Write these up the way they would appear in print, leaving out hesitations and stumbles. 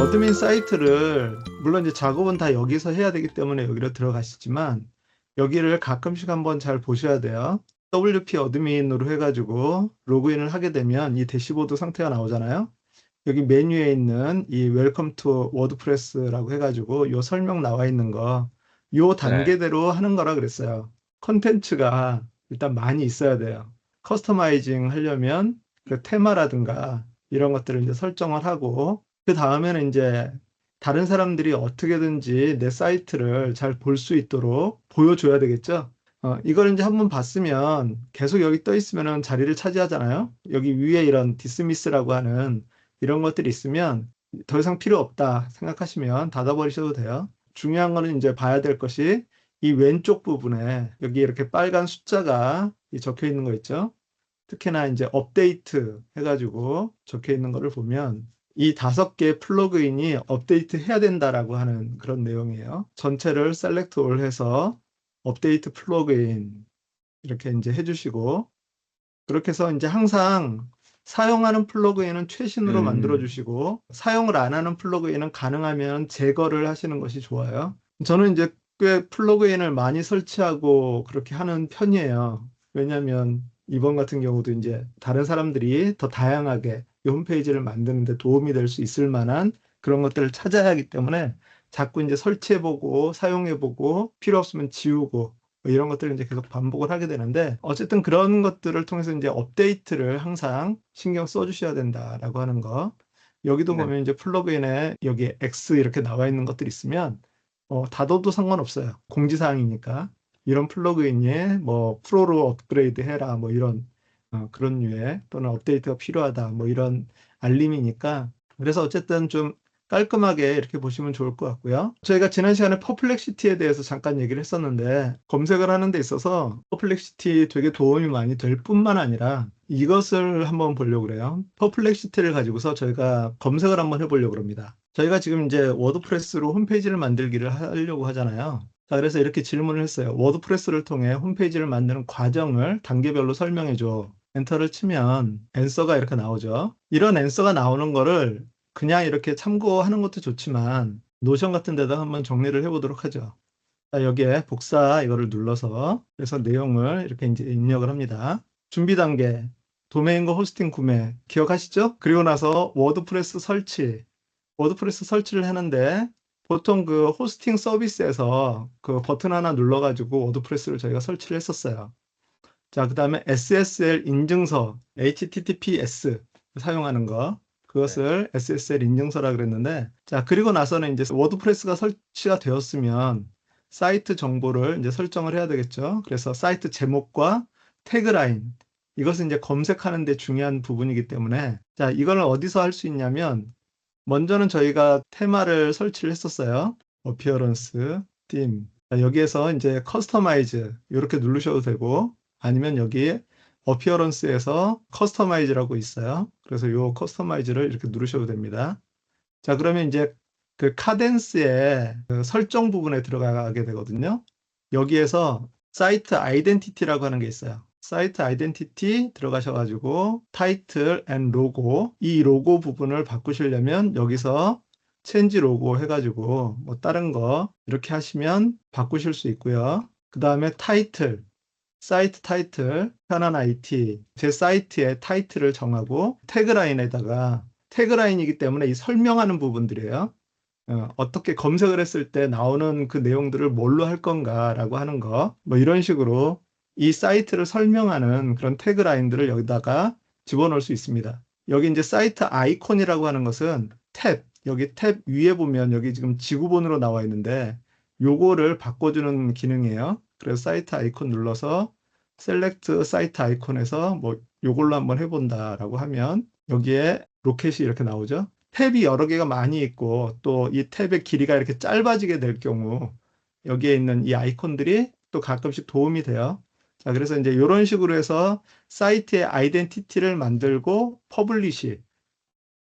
어드민 사이트를 물론 이제 작업은 다 여기서 해야 되기 때문에 여기로 들어가시지만 여기를 가끔씩 한번 잘 보셔야 돼요. WP 어드민으로 해가지고 로그인을 하게 되면 이 대시보드 상태가 나오잖아요. 여기 메뉴에 있는 이 웰컴 투 워드프레스라고 해가지고 요 설명 나와 있는 거 요 네. 단계대로 하는 거라 그랬어요. 컨텐츠가 일단 많이 있어야 돼요. 커스터마이징 하려면 그 테마라든가 이런 것들을 이제 설정을 하고 그 다음에는 이제 다른 사람들이 어떻게든지 내 사이트를 잘 볼 수 있도록 보여줘야 되겠죠. 이걸 이제 한번 봤으면 계속 여기 떠 있으면은 자리를 차지하잖아요. 여기 위에 이런 디스미스라고 하는 이런 것들이 있으면 더 이상 필요 없다 생각하시면 닫아버리셔도 돼요. 중요한 거는 이제 봐야 될 것이 이 왼쪽 부분에 여기 이렇게 빨간 숫자가 적혀 있는 거 있죠. 특히나 이제 업데이트 해가지고 적혀 있는 거를 보면 이 5개 플러그인이 업데이트 해야 된다라고 하는 그런 내용이에요. 전체를 셀렉트 올 해서 업데이트 플러그인 이렇게 이제 해주시고 그렇게 해서 이제 항상 사용하는 플러그인은 최신으로 만들어 음, 주시고 사용을 안 하는 플러그인은 가능하면 제거를 하시는 것이 좋아요. 저는 이제 꽤 플러그인을 많이 설치하고 그렇게 하는 편이에요. 왜냐하면 이번 같은 경우도 이제 다른 사람들이 더 다양하게 이 홈페이지를 만드는 데 도움이 될 수 있을 만한 그런 것들을 찾아야 하기 때문에 자꾸 이제 설치해보고 사용해보고 필요 없으면 지우고 뭐 이런 것들을 이제 계속 반복을 하게 되는데 어쨌든 그런 것들을 통해서 이제 업데이트를 항상 신경 써주셔야 된다라고 하는 거. 여기도 네. 보면 이제 플러그인에 여기 X 이렇게 나와 있는 것들 있으면 닫아도 상관없어요. 공지사항이니까. 이런 플러그인이 뭐 프로로 업그레이드 해라 뭐 이런 그런 류의 또는 업데이트가 필요하다 뭐 이런 알림이니까 그래서 어쨌든 좀 깔끔하게 이렇게 보시면 좋을 것 같고요. 저희가 지난 시간에 퍼플렉시티에 대해서 잠깐 얘기를 했었는데 검색을 하는 데 있어서 퍼플렉시티 되게 도움이 많이 될 뿐만 아니라 이것을 한번 보려고 그래요. 퍼플렉시티를 가지고서 저희가 검색을 한번 해보려고 합니다. 저희가 지금 이제 워드프레스로 홈페이지를 만들기를 하려고 하잖아요. 자, 그래서 이렇게 질문을 했어요. 워드프레스를 통해 홈페이지를 만드는 과정을 단계별로 설명해줘. 엔터를 치면 앤서가 이렇게 나오죠. 이런 앤서가 나오는 거를 그냥 이렇게 참고하는 것도 좋지만 노션 같은 데다 한번 정리를 해보도록 하죠. 자, 여기에 복사 이거를 눌러서 그래서 내용을 이렇게 이제 입력을 합니다. 준비 단계, 도메인과 호스팅 구매 기억하시죠? 그리고 나서 워드프레스 설치, 워드프레스 설치를 하는데 보통 그 호스팅 서비스에서 그 버튼 하나 눌러가지고 워드프레스를 저희가 설치를 했었어요. 자, 그 다음에 SSL 인증서, HTTPS 사용하는 거. 네. 그것을 SSL 인증서라 그랬는데, 자, 그리고 나서는 이제 워드프레스가 설치가 되었으면 사이트 정보를 이제 설정을 해야 되겠죠. 그래서 사이트 제목과 태그라인, 이것은 이제 검색하는 데 중요한 부분이기 때문에, 자, 이걸 어디서 할 수 있냐면, 먼저는 저희가 테마를 설치를 했었어요. 어피어런스, 팀. 여기에서 이제 커스터마이즈 이렇게 누르셔도 되고 아니면 여기 어피어런스에서 커스터마이즈라고 있어요. 그래서 요 커스터마이즈를 이렇게 누르셔도 됩니다. 자, 그러면 이제 그 카덴스의 그 설정 부분에 들어가게 되거든요. 여기에서 사이트 아이덴티티라고 하는 게 있어요. 사이트 아이덴티티 들어가셔가지고 타이틀 앤 로고 이 로고 부분을 바꾸시려면 여기서 체인지 로고 해가지고 뭐 다른 거 이렇게 하시면 바꾸실 수 있고요. 그 다음에 타이틀 사이트 타이틀, 편한 IT, 제 사이트의 타이틀을 정하고 태그라인에다가 태그라인이기 때문에 이 설명하는 부분들이에요. 어떻게 검색을 했을 때 나오는 그 내용들을 뭘로 할 건가라고 하는 거, 뭐 이런 식으로 이 사이트를 설명하는 그런 태그라인들을 여기다가 집어넣을 수 있습니다. 여기 이제 사이트 아이콘이라고 하는 것은 탭, 여기 탭 위에 보면 여기 지금 지구본으로 나와 있는데 요거를 바꿔주는 기능이에요. 그래서 사이트 아이콘 눌러서 셀렉트 사이트 아이콘에서 뭐 요걸로 한번 해본다라고 하면 여기에 로켓이 이렇게 나오죠. 탭이 여러 개가 많이 있고 또 이 탭의 길이가 이렇게 짧아지게 될 경우 여기에 있는 이 아이콘들이 또 가끔씩 도움이 돼요. 자, 그래서 이제 이런 식으로 해서 사이트의 아이덴티티를 만들고 퍼블리시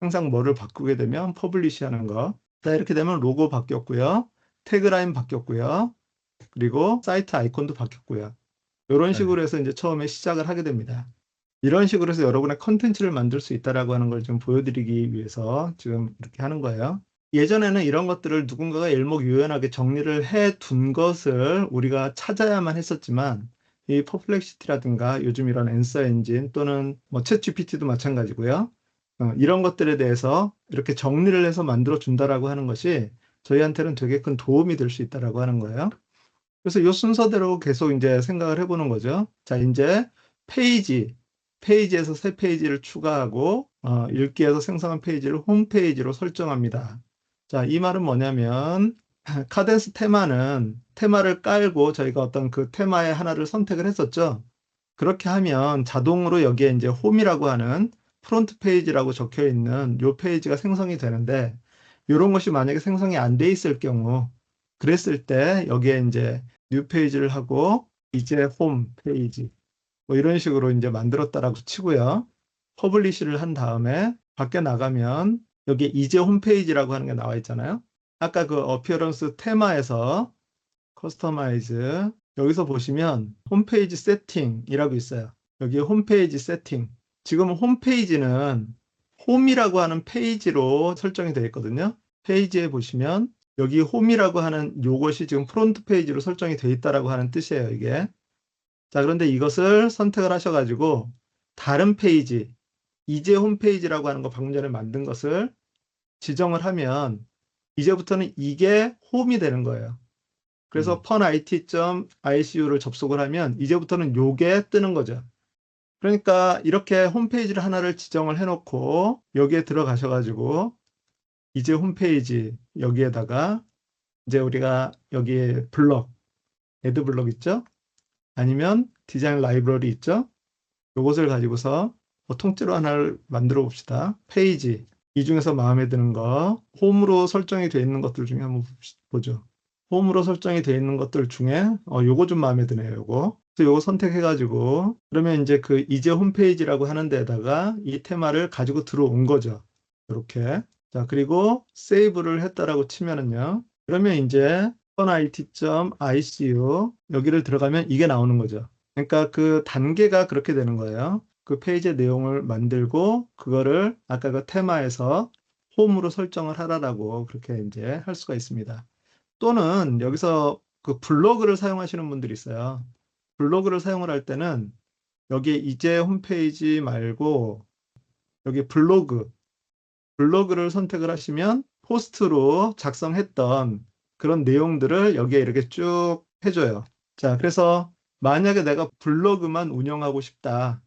항상 뭐를 바꾸게 되면 퍼블리시 하는 거. 자, 이렇게 되면 로고 바뀌었고요. 태그라인 바뀌었고요. 그리고 사이트 아이콘도 바뀌었고요. 이런 네. 식으로 해서 이제 처음에 시작을 하게 됩니다. 이런 식으로 해서 여러분의 컨텐츠를 만들 수 있다라고 하는 걸 좀 보여드리기 위해서 지금 이렇게 하는 거예요. 예전에는 이런 것들을 누군가가 일목요연하게 정리를 해 둔 것을 우리가 찾아야만 했었지만 이 퍼플렉시티라든가 요즘 이런 앤서 엔진 또는 뭐 챗GPT도 마찬가지고요. 이런 것들에 대해서 이렇게 정리를 해서 만들어 준다라고 하는 것이 저희한테는 되게 큰 도움이 될 수 있다라고 하는 거예요. 그래서 이 순서대로 계속 이제 생각을 해보는 거죠. 자, 이제 페이지에서 새 페이지를 추가하고 읽기에서 생성한 페이지를 홈페이지로 설정합니다. 자, 이 말은 뭐냐면 카덴스 테마는 테마를 깔고 저희가 어떤 그 테마의 하나를 선택을 했었죠. 그렇게 하면 자동으로 여기에 이제 홈이라고 하는 프론트 페이지라고 적혀 있는 요 페이지가 생성이 되는데 이런 것이 만약에 생성이 안 돼 있을 경우 그랬을 때 여기에 이제 뉴 페이지를 하고 이제 홈 페이지 뭐 이런 식으로 이제 만들었다라고 치고요. 퍼블리시를 한 다음에 밖에 나가면 여기 이제 홈페이지라고 하는 게 나와 있잖아요. 아까 그 어피어런스 테마에서 커스터마이즈 여기서 보시면 홈페이지 세팅이라고 있어요. 여기 홈페이지 세팅. 지금 홈페이지는 홈이라고 하는 페이지로 설정이 되어 있거든요. 페이지에 보시면 여기 홈이라고 하는 요것이 지금 프론트 페이지로 설정이 되어 있다라고 하는 뜻이에요, 이게. 자, 그런데 이것을 선택을 하셔가지고 다른 페이지, 이제 홈페이지라고 하는 거 방금 전에 만든 것을 지정을 하면 이제부터는 이게 홈이 되는 거예요. 그래서 punit.icu를 접속을 하면 이제부터는 요게 뜨는 거죠. 그러니까 이렇게 홈페이지를 하나를 지정을 해놓고 여기에 들어가셔가지고 이제 홈페이지 여기에다가 이제 우리가 여기에 블럭, 애드 블럭 있죠? 아니면 디자인 라이브러리 있죠? 요것을 가지고서 통째로 하나를 만들어 봅시다. 페이지. 이 중에서 마음에 드는 거, 홈으로 설정이 되어 있는 것들 중에 한번 보죠. 홈으로 설정이 되어 있는 것들 중에 요거 좀 마음에 드네요. 요거. 그래서 요거 선택해가지고 그러면 이제 그 이제 홈페이지라고 하는 데다가 이 테마를 가지고 들어온 거죠. 이렇게. 자, 그리고 세이브를 했다라고 치면은요. 그러면 이제 it.icu 여기를 들어가면 이게 나오는 거죠. 그러니까 그 단계가 그렇게 되는 거예요. 그 페이지의 내용을 만들고 그거를 아까 그 테마에서 홈으로 설정을 하라라고 그렇게 이제 할 수가 있습니다. 또는 여기서 그 블로그를 사용하시는 분들이 있어요. 블로그를 사용을 할 때는 여기 이제 홈페이지 말고 여기 블로그를 선택을 하시면 포스트로 작성했던 그런 내용들을 여기에 이렇게 쭉 해줘요. 자, 그래서 만약에 내가 블로그만 운영하고 싶다.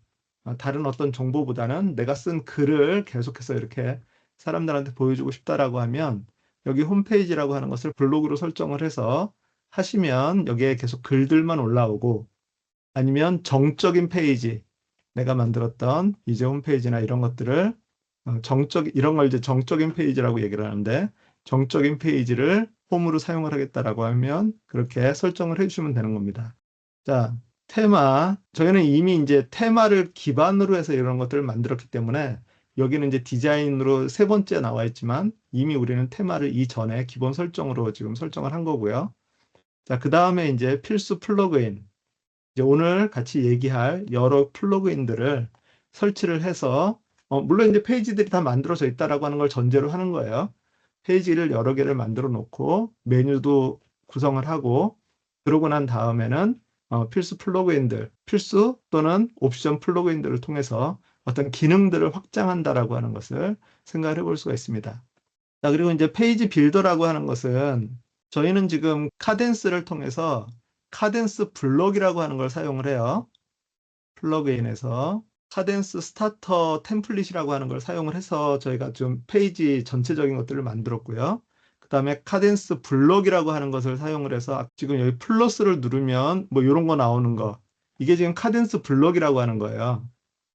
다른 어떤 정보보다는 내가 쓴 글을 계속해서 이렇게 사람들한테 보여주고 싶다라고 하면 여기 홈페이지라고 하는 것을 블로그로 설정을 해서 하시면 여기에 계속 글들만 올라오고 아니면 정적인 페이지 내가 만들었던 이제 홈페이지나 이런 것들을 이런 걸 이제 정적인 페이지라고 얘기를 하는데 정적인 페이지를 홈으로 사용을 하겠다라고 하면 그렇게 설정을 해주시면 되는 겁니다. 자, 테마. 저희는 이미 이제 테마를 기반으로 해서 이런 것들을 만들었기 때문에 여기는 이제 디자인으로 세 번째 나와 있지만 이미 우리는 테마를 이전에 기본 설정으로 지금 설정을 한 거고요. 자, 그 다음에 이제 필수 플러그인. 이제 오늘 같이 얘기할 여러 플러그인들을 설치를 해서 물론 이제 페이지들이 다 만들어져 있다라고 하는 걸 전제로 하는 거예요. 페이지를 여러 개를 만들어 놓고 메뉴도 구성을 하고 그러고 난 다음에는 필수 플러그인들, 필수 또는 옵션 플러그인들을 통해서 어떤 기능들을 확장한다라고 하는 것을 생각을 해볼 수가 있습니다. 자, 그리고 이제 페이지 빌더라고 하는 것은 저희는 지금 카덴스를 통해서 카덴스 블럭이라고 하는 걸 사용을 해요. 플러그인에서 카덴스 스타터 템플릿이라고 하는 걸 사용을 해서 저희가 좀 페이지 전체적인 것들을 만들었고요. 그 다음에 카덴스 블럭이라고 하는 것을 사용을 해서 지금 여기 플러스를 누르면 뭐 이런 거 나오는 거 이게 지금 카덴스 블럭이라고 하는 거예요.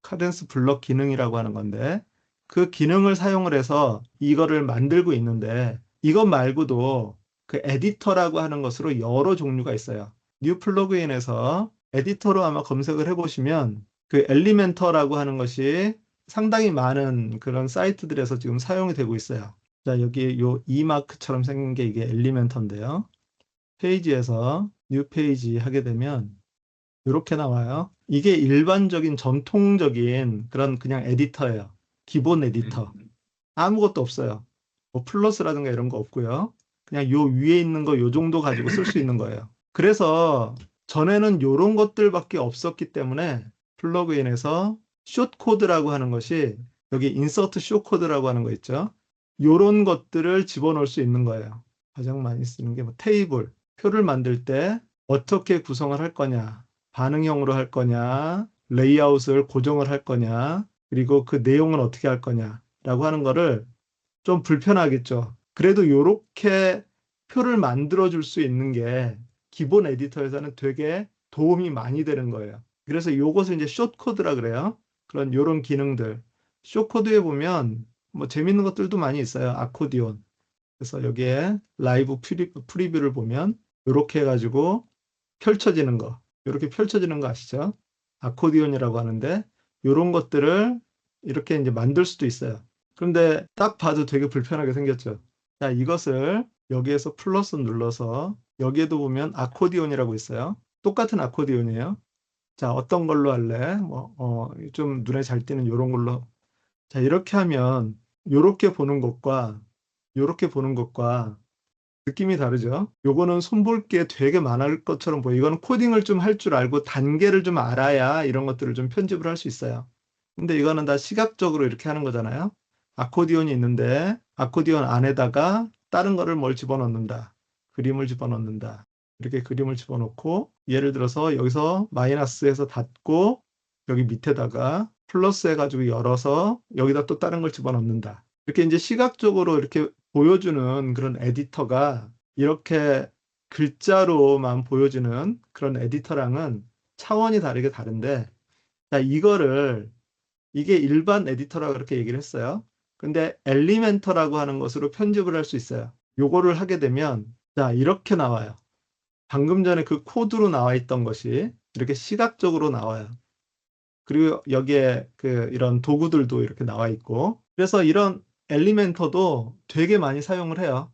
카덴스 블럭 기능이라고 하는 건데 그 기능을 사용을 해서 이거를 만들고 있는데 이것 말고도 그 에디터라고 하는 것으로 여러 종류가 있어요. 뉴 플러그인에서 에디터로 아마 검색을 해보시면 그 엘리멘터라고 하는 것이 상당히 많은 그런 사이트들에서 지금 사용이 되고 있어요. 자, 여기 요 이마크처럼 생긴 게 이게 엘리멘터인데요. 페이지에서 뉴 페이지 하게 되면 이렇게 나와요. 이게 일반적인 전통적인 그런 그냥 에디터예요. 기본 에디터. 아무것도 없어요. 뭐 플러스라든가 이런 거 없고요. 그냥 요 위에 있는 거 요 정도 가지고 쓸 수 있는 거예요. 그래서 전에는 요런 것들밖에 없었기 때문에 플러그인에서 숏 코드라고 하는 것이 여기 인서트 숏 코드라고 하는 거 있죠. 요런 것들을 집어넣을 수 있는 거예요. 가장 많이 쓰는 게 뭐 테이블, 표를 만들 때 어떻게 구성을 할 거냐, 반응형으로 할 거냐, 레이아웃을 고정을 할 거냐, 그리고 그 내용은 어떻게 할 거냐라고 하는 거를 좀 불편하겠죠. 그래도 요렇게 표를 만들어 줄 수 있는 게 기본 에디터에서는 되게 도움이 많이 되는 거예요. 그래서 요것을 이제 숏코드라 그래요. 그런 요런 기능들. 숏코드에 보면 뭐 재밌는 것들도 많이 있어요. 아코디온. 그래서 여기에 라이브 프리뷰를 보면 요렇게 해가지고 펼쳐지는 거. 요렇게 펼쳐지는 거 아시죠? 아코디온이라고 하는데 요런 것들을 이렇게 이제 만들 수도 있어요. 그런데 딱 봐도 되게 불편하게 생겼죠. 자, 이것을 여기에서 플러스 눌러서 여기에도 보면 아코디온이라고 있어요. 똑같은 아코디온이에요. 자, 어떤 걸로 할래? 좀 눈에 잘 띄는 이런 걸로. 자, 이렇게 하면 요렇게 보는 것과 요렇게 보는 것과 느낌이 다르죠? 요거는 손볼 게 되게 많을 것처럼 보여. 이거는 코딩을 좀 할 줄 알고 단계를 좀 알아야 이런 것들을 좀 편집을 할 수 있어요. 근데 이거는 다 시각적으로 이렇게 하는 거잖아요. 아코디온이 있는데 아코디온 안에다가 다른 거를 뭘 집어넣는다. 그림을 집어넣는다. 이렇게 그림을 집어넣고 예를 들어서 여기서 마이너스에서 닫고 여기 밑에다가 플러스 해가지고 열어서 여기다 또 다른 걸 집어넣는다. 이렇게 이제 시각적으로 이렇게 보여주는 그런 에디터가 이렇게 글자로만 보여주는 그런 에디터랑은 차원이 다르게 다른데, 자, 이게 일반 에디터라고 그렇게 얘기를 했어요. 근데 엘리멘터라고 하는 것으로 편집을 할 수 있어요. 요거를 하게 되면, 자, 이렇게 나와요. 방금 전에 그 코드로 나와 있던 것이 이렇게 시각적으로 나와요. 그리고 여기에 이런 도구들도 이렇게 나와 있고, 그래서 이런 엘리멘터도 되게 많이 사용을 해요.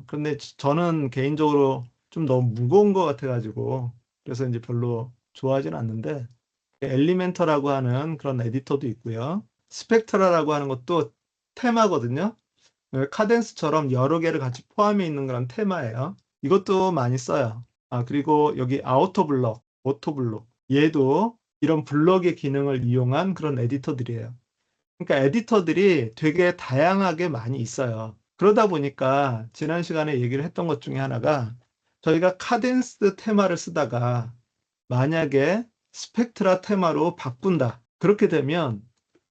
그런데 저는 개인적으로 좀 너무 무거운 것 같아가지고, 그래서 이제 별로 좋아하진 않는데, 엘리멘터라고 하는 그런 에디터도 있고요. 스펙트라라고 하는 것도 테마거든요. 카덴스처럼 여러 개를 같이 포함해 있는 그런 테마예요. 이것도 많이 써요. 그리고 여기 아우토블럭, 오토블록. 얘도 이런 블럭의 기능을 이용한 그런 에디터들이에요. 그러니까 에디터들이 되게 다양하게 많이 있어요. 그러다 보니까 지난 시간에 얘기를 했던 것 중에 하나가 저희가 카덴스 테마를 쓰다가 만약에 스펙트라 테마로 바꾼다. 그렇게 되면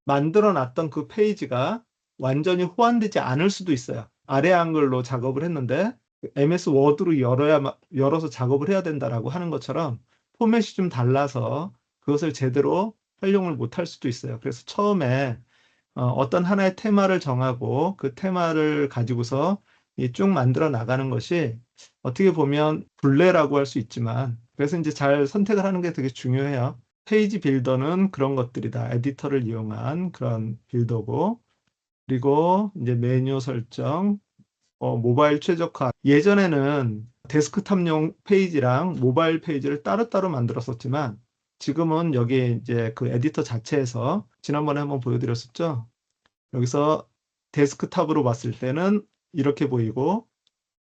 만들어 놨던 그 페이지가 완전히 호환되지 않을 수도 있어요. 아래 한글로 작업을 했는데 MS 워드로 열어서 작업을 해야 된다라고 하는 것처럼 포맷이 좀 달라서 그것을 제대로 활용을 못할 수도 있어요. 그래서 처음에 어떤 하나의 테마를 정하고 그 테마를 가지고서 쭉 만들어 나가는 것이 어떻게 보면 굴레라고 할 수 있지만 그래서 이제 잘 선택을 하는 게 되게 중요해요. 페이지 빌더는 그런 것들이다. 에디터를 이용한 그런 빌더고 그리고 이제 메뉴 설정, 모바일 최적화. 예전에는 데스크탑용 페이지랑 모바일 페이지를 따로따로 만들었었지만 지금은 여기 이제 그 에디터 자체에서 지난번에 한번 보여드렸었죠. 여기서 데스크탑으로 봤을 때는 이렇게 보이고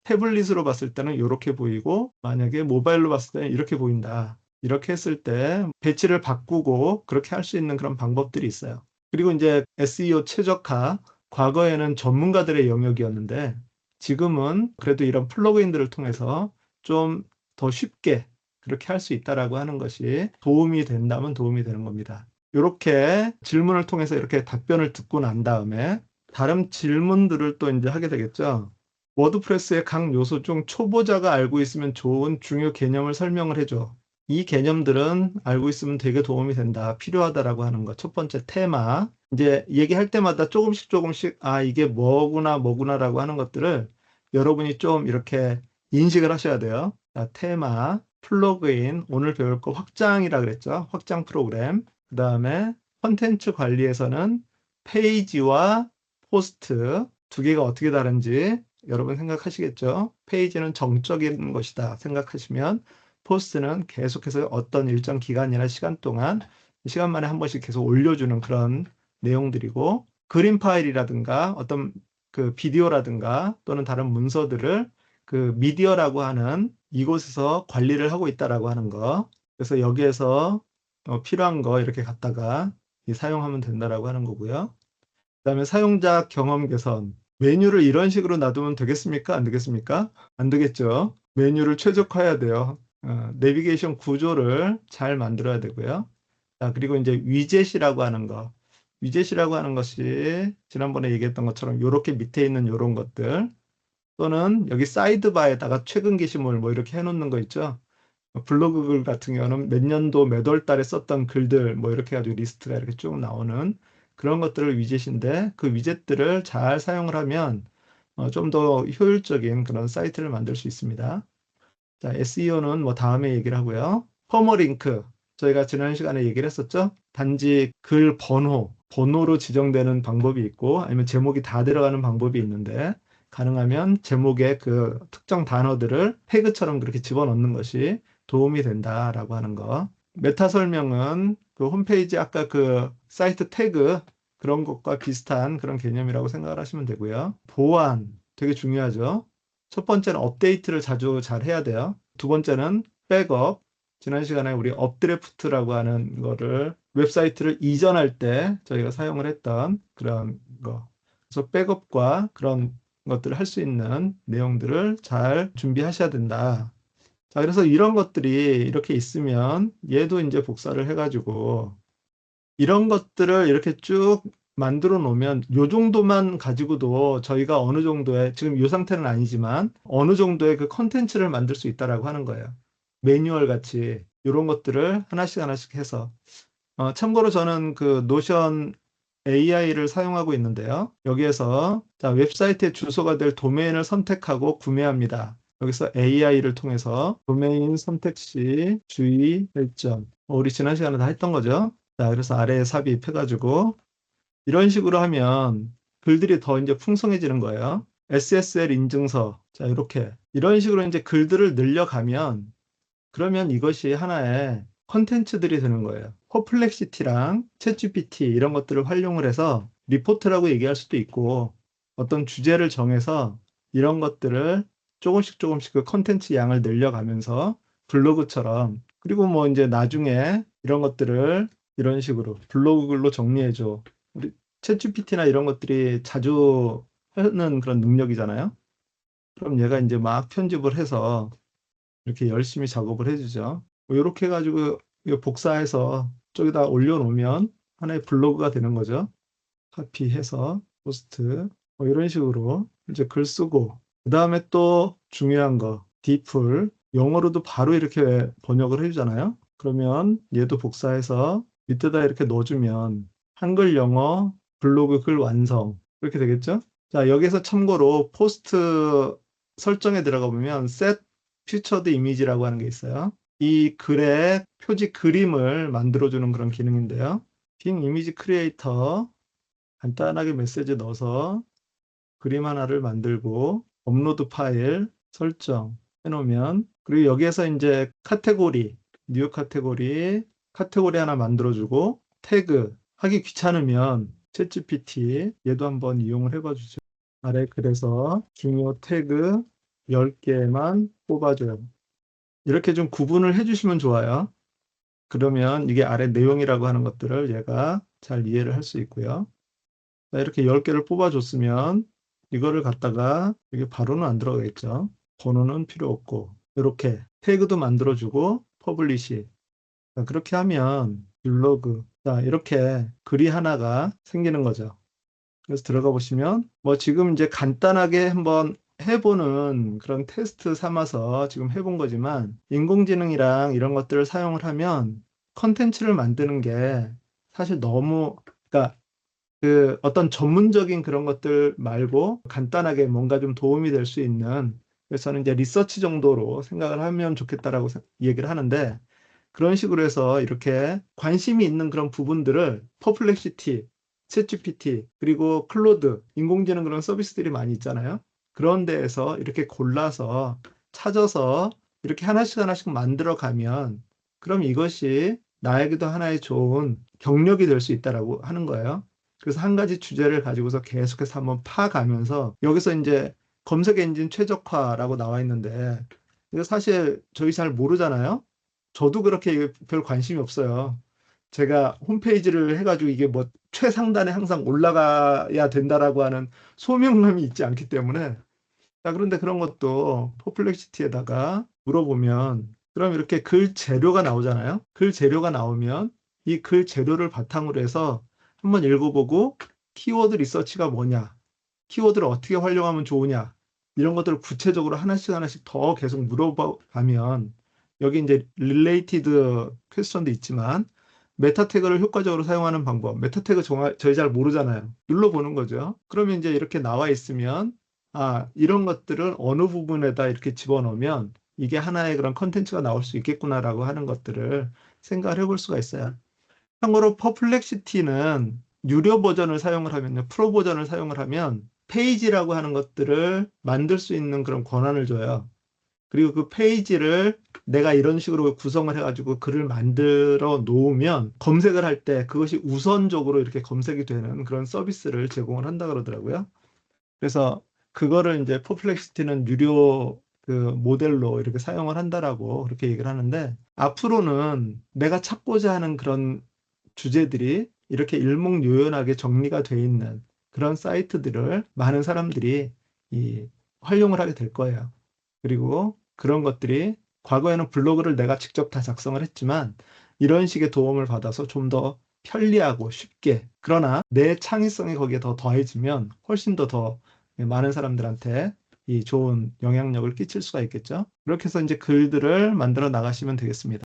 태블릿으로 봤을 때는 이렇게 보이고 만약에 모바일로 봤을 때는 이렇게 보인다. 이렇게 했을 때 배치를 바꾸고 그렇게 할 수 있는 그런 방법들이 있어요. 그리고 이제 SEO 최적화, 과거에는 전문가들의 영역이었는데 지금은 그래도 이런 플러그인들을 통해서 좀 더 쉽게 그렇게 할 수 있다라고 하는 것이 도움이 된다면 도움이 되는 겁니다. 이렇게 질문을 통해서 이렇게 답변을 듣고 난 다음에 다른 질문들을 또 이제 하게 되겠죠. 워드프레스의 각 요소 중 초보자가 알고 있으면 좋은 중요 개념을 설명을 해줘. 이 개념들은 알고 있으면 되게 도움이 된다. 필요하다라고 하는 것. 첫 번째 테마. 이제 얘기할 때마다 조금씩 이게 뭐구나라고 하는 것들을 여러분이 좀 이렇게 인식을 하셔야 돼요. 자, 테마, 플러그인, 오늘 배울 거 확장이라 그랬죠. 확장 프로그램. 그 다음에 컨텐츠 관리에서는 페이지와 포스트 두 개가 어떻게 다른지 여러분 생각하시겠죠? 페이지는 정적인 것이다 생각하시면 포스트는 계속해서 어떤 일정 기간이나 시간 동안 시간만에 한 번씩 계속 올려주는 그런 내용들이고 그림 파일이라든가 어떤 그 비디오라든가 또는 다른 문서들을 그 미디어라고 하는 이곳에서 관리를 하고 있다라고 하는 거. 그래서 여기에서 필요한 거 이렇게 갖다가 사용하면 된다라고 하는 거고요. 그다음에 사용자 경험 개선. 메뉴를 이런 식으로 놔두면 되겠습니까? 안 되겠습니까? 안 되겠죠. 메뉴를 최적화해야 돼요. 내비게이션 구조를 잘 만들어야 되고요. 자, 그리고 이제 위젯이라고 하는 거. 위젯이라고 하는 것이 지난번에 얘기했던 것처럼 이렇게 밑에 있는 이런 것들 또는 여기 사이드바에다가 최근 게시물 뭐 이렇게 해놓는 거 있죠. 블로그 글 같은 경우는 몇 년도 몇 월 달에 썼던 글들 뭐 이렇게 해가지고 리스트가 이렇게 쭉 나오는 그런 것들을 위젯인데 그 위젯들을 잘 사용을 하면 좀 더 효율적인 그런 사이트를 만들 수 있습니다. 자, SEO는 뭐 다음에 얘기를 하고요. 퍼머링크. 저희가 지난 시간에 얘기를 했었죠. 단지 글 번호로 지정되는 방법이 있고 아니면 제목이 다 들어가는 방법이 있는데 가능하면 제목에 그 특정 단어들을 태그처럼 그렇게 집어넣는 것이 도움이 된다라고 하는 거. 메타 설명은 그 홈페이지 아까 그 사이트 태그 그런 것과 비슷한 그런 개념이라고 생각을 하시면 되고요. 보안 되게 중요하죠. 첫 번째는 업데이트를 자주 잘 해야 돼요. 두 번째는 백업. 지난 시간에 우리 업드래프트라고 하는 거를 웹사이트를 이전할 때 저희가 사용을 했던 그런 거. 그래서 백업과 그런 것들을 할 수 있는 내용들을 잘 준비하셔야 된다. 자, 그래서 이런 것들이 이렇게 있으면 얘도 이제 복사를 해가지고 이런 것들을 이렇게 쭉 만들어 놓으면 요 정도만 가지고도 저희가 어느 정도의 지금 이 상태는 아니지만 어느 정도의 그 컨텐츠를 만들 수 있다라고 하는 거예요. 매뉴얼 같이 이런 것들을 하나씩 해서 참고로 저는 그 노션 AI를 사용하고 있는데요. 여기에서 자, 웹사이트의 주소가 될 도메인을 선택하고 구매합니다. 여기서 AI를 통해서 도메인 선택 시 주의 점 우리 지난 시간에 다 했던 거죠. 자, 그래서 아래에 삽입해가지고 이런 식으로 하면 글들이 더 이제 풍성해지는 거예요. SSL 인증서. 자, 이렇게. 이런 식으로 이제 글들을 늘려가면 그러면 이것이 하나의 컨텐츠들이 되는 거예요. 퍼플렉시티랑 챗GPT 이런 것들을 활용을 해서 리포트라고 얘기할 수도 있고 어떤 주제를 정해서 이런 것들을 조금씩 그 컨텐츠 양을 늘려가면서 블로그처럼 그리고 뭐 이제 나중에 이런 것들을 이런 식으로 블로그 글로 정리해줘. 우리 챗GPT나 이런 것들이 자주 하는 그런 능력이잖아요. 그럼 얘가 이제 막 편집을 해서 이렇게 열심히 작업을 해주죠. 뭐 이렇게 해가지고 이거 복사해서 저기다 올려놓으면 하나의 블로그가 되는 거죠. 카피해서 포스트 뭐 이런 식으로 이제 글 쓰고 그 다음에 또 중요한 거 디플 영어로도 바로 이렇게 번역을 해주잖아요. 그러면 얘도 복사해서 밑에다 이렇게 넣어주면 한글 영어 블로그 글 완성 이렇게 되겠죠. 자, 여기서 참고로 포스트 설정에 들어가 보면 set featured image라고 하는 게 있어요. 이 글의 표지 그림을 만들어주는 그런 기능인데요. 빙 이미지 크리에이터 간단하게 메시지 넣어서 그림 하나를 만들고 업로드 파일 설정 해놓으면 그리고 여기에서 이제 카테고리 뉴 카테고리 하나 만들어주고 태그 하기 귀찮으면 챗GPT 얘도 한번 이용을 해봐 주죠. 아래 글에서 중요 태그 10개만 뽑아줘요. 이렇게 좀 구분을 해주시면 좋아요. 그러면 이게 아래 내용이라고 하는 것들을 얘가 잘 이해를 할 수 있고요. 자, 이렇게 10개를 뽑아줬으면 이거를 갖다가 이게 바로는 안 들어가겠죠. 번호는 필요 없고 이렇게 태그도 만들어주고 퍼블리시 자, 그렇게 하면 블로그 자, 이렇게 글이 하나가 생기는 거죠. 그래서 들어가 보시면 뭐 지금 이제 간단하게 한번 해보는 그런 테스트 삼아서 지금 해본 거지만 인공지능이랑 이런 것들을 사용을 하면 컨텐츠를 만드는 게 사실 너무 그러니까 그 어떤 전문적인 그런 것들 말고 간단하게 뭔가 좀 도움이 될 수 있는 그래서 저는 이제 리서치 정도로 생각을 하면 좋겠다라고 얘기를 하는데 그런 식으로 해서 이렇게 관심이 있는 그런 부분들을 퍼플렉시티, 챗GPT 그리고 클로드 인공지능 그런 서비스들이 많이 있잖아요. 그런 데에서 이렇게 골라서 찾아서 이렇게 하나씩 만들어 가면 그럼 이것이 나에게도 하나의 좋은 경력이 될 수 있다라고 하는 거예요. 그래서 한 가지 주제를 가지고서 계속해서 한번 파가면서 여기서 이제 검색 엔진 최적화라고 나와 있는데 이거 사실 저희 잘 모르잖아요. 저도 그렇게 별 관심이 없어요. 제가 홈페이지를 해가지고 이게 뭐 최상단에 항상 올라가야 된다라고 하는 소명함이 있지 않기 때문에 자, 그런데 그런 것도 퍼플렉시티에다가 물어보면 그럼 이렇게 글 재료가 나오잖아요. 글 재료가 나오면 이 글 재료를 바탕으로 해서 한번 읽어보고 키워드 리서치가 뭐냐, 키워드를 어떻게 활용하면 좋으냐 이런 것들을 구체적으로 하나씩 하나씩 더 계속 물어가면 여기 이제 related 퀘스천도 있지만 메타 태그를 효과적으로 사용하는 방법, 메타 태그 저희 잘 모르잖아요. 눌러보는 거죠. 그러면 이제 이렇게 나와 있으면 아, 이런 것들을 어느 부분에다 이렇게 집어넣으면 이게 하나의 그런 컨텐츠가 나올 수 있겠구나라고 하는 것들을 생각을 해볼 수가 있어요. 참고로 퍼플렉시티는 유료 버전을 사용을 하면요, 프로 버전을 사용을 하면 페이지라고 하는 것들을 만들 수 있는 그런 권한을 줘요. 그리고 그 페이지를 내가 이런 식으로 구성을 해가지고 글을 만들어 놓으면 검색을 할 때 그것이 우선적으로 이렇게 검색이 되는 그런 서비스를 제공을 한다 그러더라고요. 그래서 그거를 이제 퍼플렉시티는 유료 그 모델로 이렇게 사용을 한다라고 그렇게 얘기를 하는데 앞으로는 내가 찾고자 하는 그런 주제들이 이렇게 일목요연하게 정리가 돼 있는 그런 사이트들을 많은 사람들이 이 활용을 하게 될 거예요. 그리고 그런 것들이 과거에는 블로그를 내가 직접 다 작성을 했지만 이런 식의 도움을 받아서 좀 더 편리하고 쉽게 그러나 내 창의성이 거기에 더 더해지면 훨씬 더 많은 사람들한테 이 좋은 영향력을 끼칠 수가 있겠죠. 그렇게 해서 이제 글들을 만들어 나가시면 되겠습니다.